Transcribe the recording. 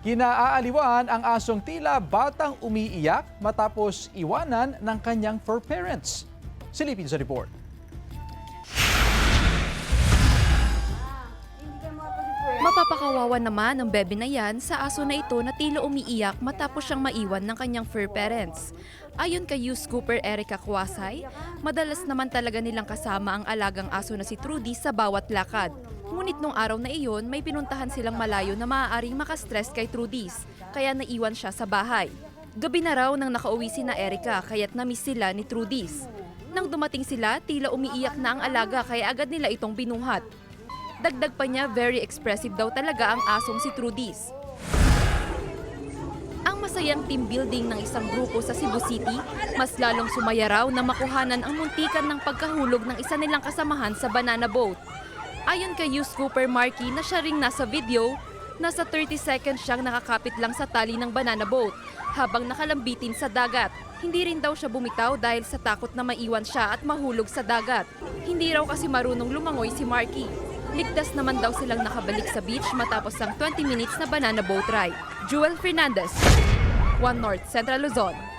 Kinaaaliwan ang asong tila batang umiiyak matapos iwanan ng kanyang fur parents. Silipin sa report. Mapapakawawa naman ang bebe na yan sa aso na ito na tila umiiyak matapos siyang maiwan ng kanyang fur parents. Ayon kay Youth Scooper Erica Kwasay, madalas naman talaga nilang kasama ang alagang aso na si Trudy sa bawat lakad. Ngunit nung araw na iyon, may pinuntahan silang malayo na maaaring makastress kay Trudy's, kaya naiwan siya sa bahay. Gabi na raw nang nakauwi si na Erica, kaya't namiss sila ni Trudy's. Nang dumating sila, tila umiiyak na ang alaga kaya agad nila itong binuhat. Dagdag pa niya, very expressive daw talaga ang asong si Trudy's. Ang masayang team building ng isang grupo sa Cebu City, mas lalong sumaya raw na makuhanan ang muntikan ng pagkahulog ng isa nilang kasamahan sa banana boat. Ayon kay Youth Scooper Marky na siya ring nasa video, nasa 30 seconds siyang nakakapit lang sa tali ng banana boat habang nakalambitin sa dagat. Hindi rin daw siya bumitaw dahil sa takot na maiwan siya at mahulog sa dagat. Hindi raw kasi marunong lumangoy si Marky. Ligtas naman daw silang nakabalik sa beach matapos ang 20 minutes na banana boat ride. Jewel Fernandez, One North Central Luzon.